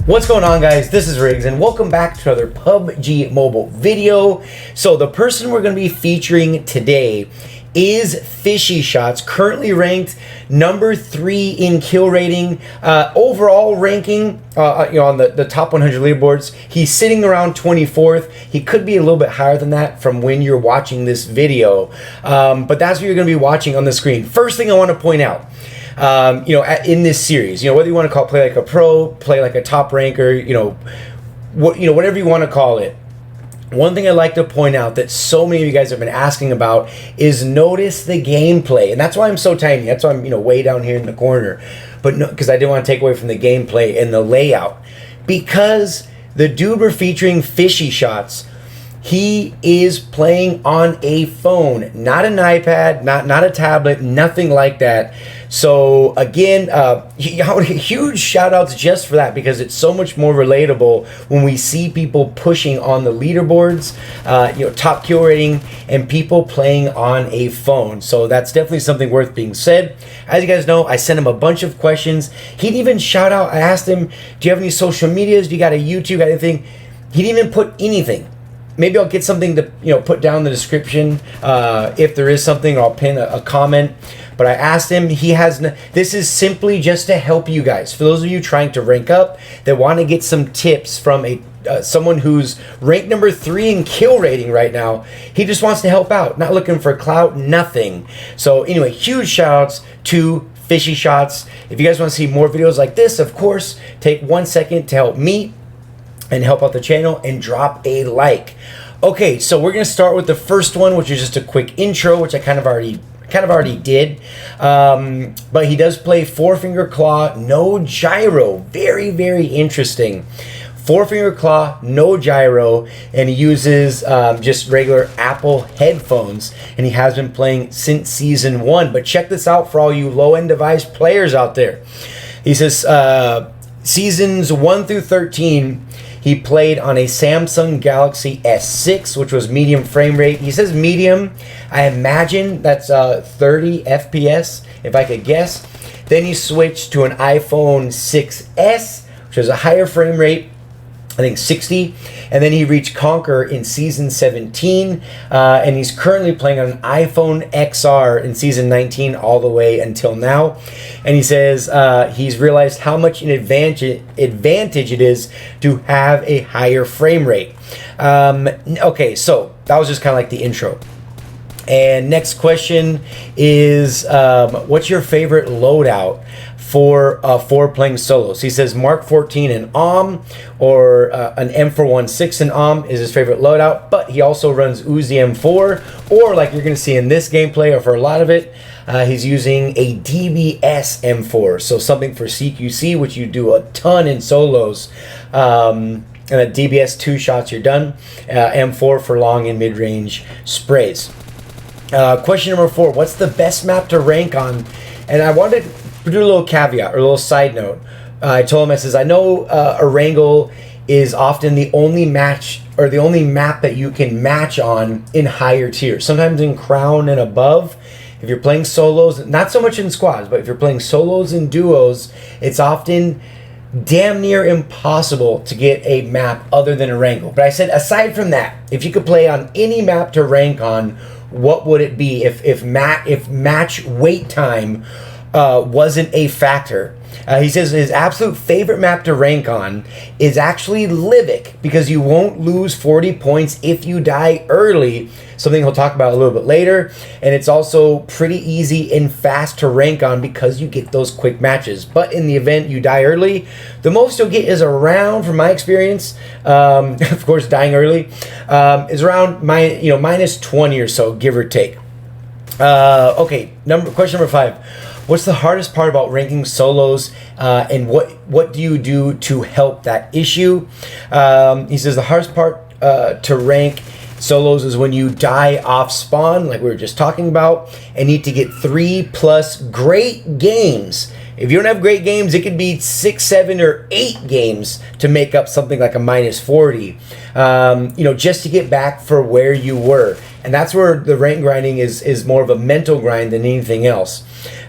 What's going on, guys? This is Riggs and welcome back to another PUBG mobile video. So the person we're going to be featuring today is Fishy Shots, currently ranked number 3 in kill rating, overall ranking on the top 100 leaderboards. He's sitting around 24th. He could be a little bit higher than that from when you're watching this video, but that's what you're going to be watching on the screen. First thing I want to point out, in this series, whether you want to call it play like a pro, play like a top ranker, whatever you want to call it. One thing I'd like to point out that so many of you guys have been asking about is notice the gameplay. And that's why I'm so tiny. That's why I'm, way down here in the corner. But no, because I didn't want to take away from the gameplay and the layout. Because the dude we're featuring, Fishy Shots, he is playing on a phone, not an iPad, not a tablet, nothing like that. So again, huge shout outs just for that, because it's so much more relatable when we see people pushing on the leaderboards, top kill rating, and people playing on a phone. So that's definitely something worth being said. As you guys know, I sent him a bunch of questions. He'd even shout out, I asked him, do you have any social medias? Do you got a YouTube, got anything? He didn't even put anything. Maybe I'll get something to put down in the description if there is something, or I'll pin a comment. But I asked him, he has this is simply just to help you guys. For those of you trying to rank up, that want to get some tips from someone who's ranked number 3 in kill rating right now. He just wants to help out, not looking for clout, nothing. So anyway, huge shout outs to Fishy Shots. If you guys want to see more videos like this, of course, take 1 second to help me and help out the channel and drop a like. Okay, so we're gonna start with the first one, which is just a quick intro, which I kind of already did. But he does play 4-finger claw, no gyro. Very, very interesting. 4-finger claw, no gyro, and he uses just regular Apple headphones, and he has been playing since season 1. But check this out for all you low-end device players out there. He says seasons 1 through 13, he played on a Samsung Galaxy S6, which was medium frame rate. He says medium. I imagine that's 30 FPS, if I could guess. Then he switched to an iPhone 6S, which was a higher frame rate, I think 60. And then he reached CONQUEROR in season 17. And he's currently playing on an iPhone XR in season 19 all the way until now. And he says he's realized how much an advantage it is to have a higher frame rate. Okay, so that was just kind of like the intro. And next question is, what's your favorite loadout for playing solos? He says Mark 14 and OM, or an M416 and OM is his favorite loadout, but he also runs Uzi M4, or like you're going to see in this gameplay, or for a lot of it, he's using a DBS M4, so something for CQC, which you do a ton in solos. And a DBS 2 shots, you're done. M4 for long and mid-range sprays. Question number 4, what's the best map to rank on? And I wanted to do a little caveat, or a little side note. I told him, I says, I know Erangel is often the only match, or the only map that you can match on in higher tiers. Sometimes in Crown and above. If you're playing solos, not so much in squads, but if you're playing solos and duos, it's often damn near impossible to get a map other than Erangel. But I said, aside from that, if you could play on any map to rank on, what would it be if match wait time wasn't a factor? He says his absolute favorite map to rank on is actually ŁØBx, because you won't lose 40 points if you die early, something he'll talk about a little bit later. And it's also pretty easy and fast to rank on because you get those quick matches. But in the event you die early, the most you'll get is around, from my experience, of course dying early, is around minus 20 or so, give or take. Okay, question number 5. What's the hardest part about ranking solos, and what do you do to help that issue? He says the hardest part to rank solos is when you die off spawn, like we were just talking about, and need to get 3+ great games If you don't have great games, it could be 6, 7, or 8 games to make up something like a -40. You know, just to get back for where you were. And that's where the rank grinding is more of a mental grind than anything else.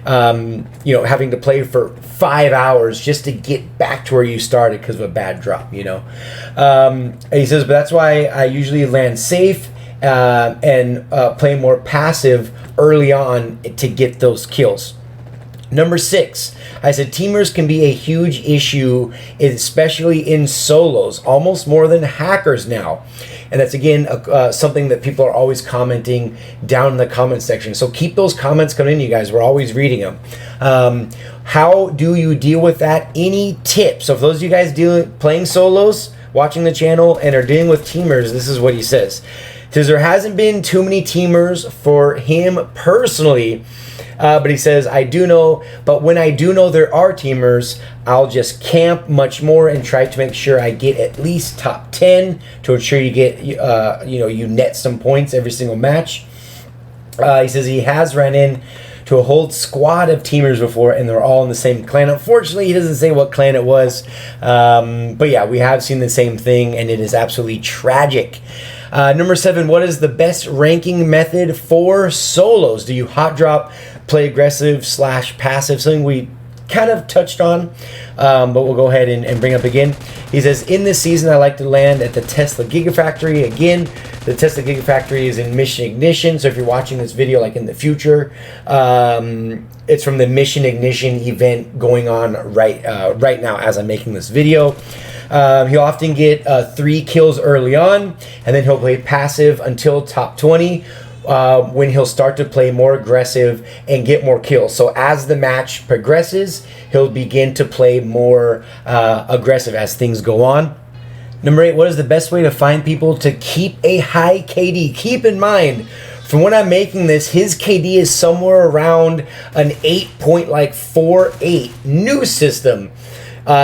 You know, having to play for 5 hours just to get back to where you started because of a bad drop, you know. He says, but that's why I usually land safe and play more passive early on to get those kills. Number 6, I said teamers can be a huge issue, especially in solos, almost more than hackers now. And that's, again, something that people are always commenting down in the comment section. So keep those comments coming in, you guys. We're always reading them. How do you deal with that? Any tips? So if those of you guys playing solos, watching the channel, and are dealing with teamers, this is what he says. He says there hasn't been too many teamers for him personally. But he says, I do know, but when I do know there are teamers, I'll just camp much more and try to make sure I get at least top 10 to ensure you get, you know, you net some points every single match. He says he has ran in to a whole squad of teamers before, and they're all in the same clan. Unfortunately, he doesn't say what clan it was. But yeah, we have seen the same thing, and it is absolutely tragic. Number 7, what is the best ranking method for solos? Do you hot drop, play aggressive / passive? Something we kind of touched on, but we'll go ahead and bring up again. He says, in this season, I like to land at the Tesla Gigafactory. Again, the Tesla Gigafactory is in Mission Ignition. So if you're watching this video like in the future, it's from the Mission Ignition event going on right now as I'm making this video. He'll often get 3 kills early on, and then he'll play passive until top 20, when he'll start to play more aggressive and get more kills. So as the match progresses, he'll begin to play more aggressive as things go on. Number 8, what is the best way to find people to keep a high KD? Keep in mind, from when I'm making this, his KD is somewhere around an 8.48 new system.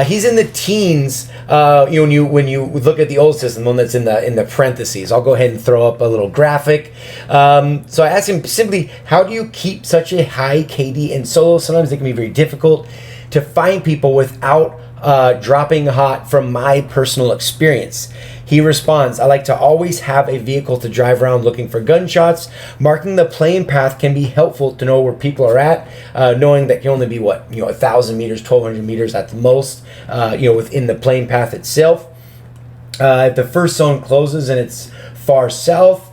He's in the teens. You know, when you look at the old system, the one that's in the parentheses. I'll go ahead and throw up a little graphic. So I asked him simply, how do you keep such a high KD in solo? Sometimes it can be very difficult to find people without dropping hot from my personal experience. He responds, I like to always have a vehicle to drive around looking for gunshots. Marking the plane path can be helpful to know where people are at, knowing that can only be, 1,000 meters, 1,200 meters at the most, within the plane path itself. If the first zone closes and it's far south,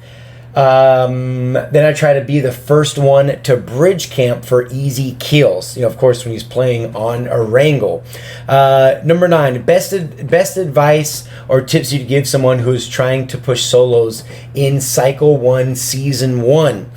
then I try to be the first one to bridge camp for easy kills. Of course, when he's playing on a wrangle. Number 9, best advice or tips you'd give someone who's trying to push solos in Cycle 1 Season 1.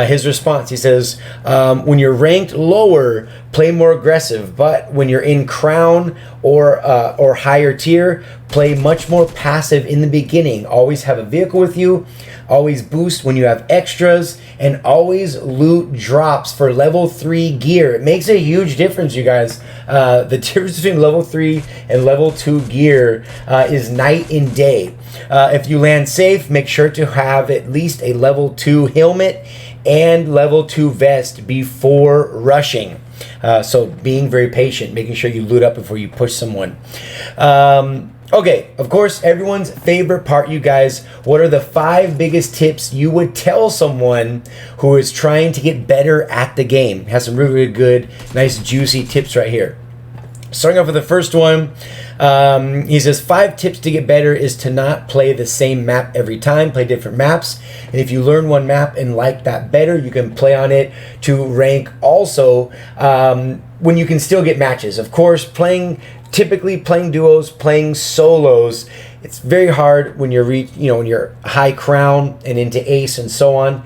His response, he says, when you're ranked lower, play more aggressive, but when you're in crown or higher tier, play much more passive in the beginning. Always have a vehicle with you, always boost when you have extras, and always loot drops for level 3 gear. It makes a huge difference, you guys. The difference between level 3 and level 2 gear is night and day. If you land safe, make sure to have at least a level 2 helmet and level 2 vest before rushing. So being very patient, making sure you loot up before you push someone. Okay, of course, everyone's favorite part, you guys. What are the 5 biggest tips you would tell someone who is trying to get better at the game? Has some really, really good, nice, juicy tips right here. Starting off with the first one, he says 5 tips to get better is to not play the same map every time, play different maps. And if you learn one map and like that better, you can play on it to rank also, when you can still get matches. Of course, typically playing duos, playing solos, it's very hard when you're when you're high crown and into ace and so on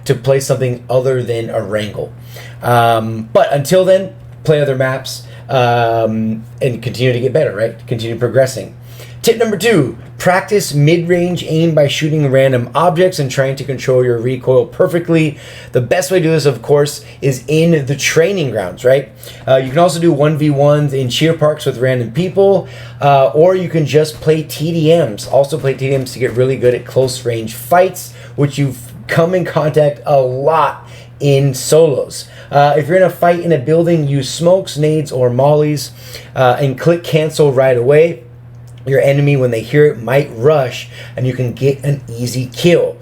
to play something other than a wrangle. But until then, play other maps and continue to get better, right? Continue progressing. Tip number 2, practice mid-range aim by shooting random objects and trying to control your recoil perfectly. The best way to do this, of course, is in the training grounds, right? You can also do 1v1s in cheer parks with random people, or you can just play TDMs. Also play TDMs to get really good at close range fights, which you've come in contact a lot in solos. If you're in a fight in a building, use smokes, nades, or mollies, and click cancel right away. Your enemy, when they hear it, might rush, and you can get an easy kill.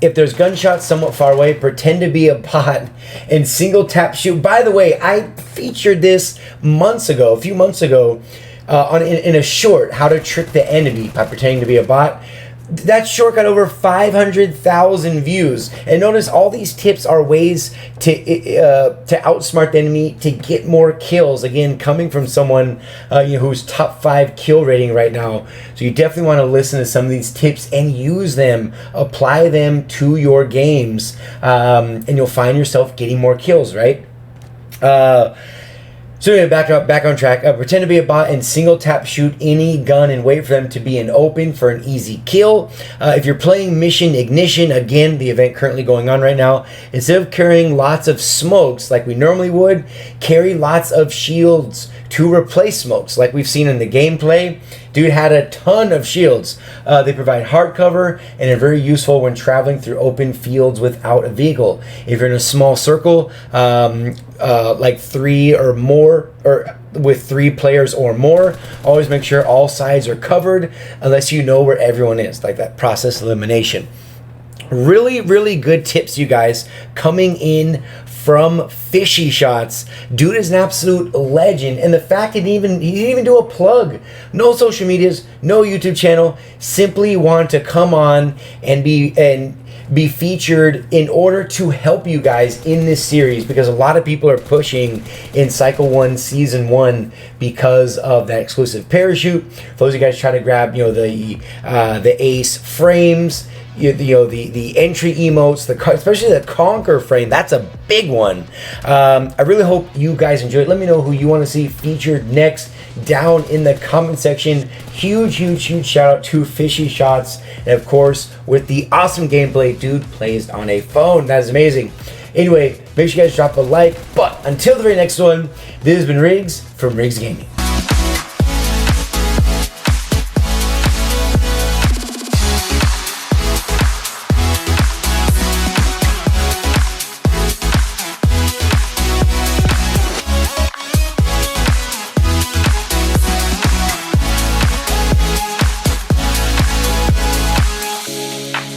If there's gunshots somewhat far away, pretend to be a bot and single tap shoot. By the way, I featured this a few months ago, in a short, how to trick the enemy by pretending to be a bot. That short got over 500,000 views. And notice all these tips are ways to outsmart the enemy, to get more kills. Again, coming from someone who's top 5 kill rating right now. So you definitely want to listen to some of these tips and use them, apply them to your games, and you'll find yourself getting more kills, right? So anyway, back on track. Pretend to be a bot and single tap shoot any gun and wait for them to be in open for an easy kill. If you're playing Mission Ignition, again, the event currently going on right now, instead of carrying lots of smokes like we normally would, carry lots of shields to replace smokes like we've seen in the gameplay. Dude had a ton of shields. They provide hard cover and are very useful when traveling through open fields without a vehicle. If you're in a small circle, like 3 or more, or with 3 players or more, always make sure all sides are covered unless you know where everyone is, like that process elimination. Really, really good tips, you guys, coming in from Fishy Shots. Dude is an absolute legend, and the fact that he didn't even do a plug, no social medias, no YouTube channel, simply want to come on and be featured in order to help you guys in this series, because a lot of people are pushing in Cycle 1 Season 1 because of that exclusive parachute. For those of you guys try to grab, the ace frames, the entry emotes, especially the Conquer frame, that's a big one. I really hope you guys enjoyed. Let me know who you want to see featured next down in the comment section. Huge shout out to Fishy Shots, and of course with the awesome gameplay. Dude plays on a phone, that is amazing. Anyway, make sure you guys drop a like, but until the very next one, this has been Riggs from Riggs Gaming.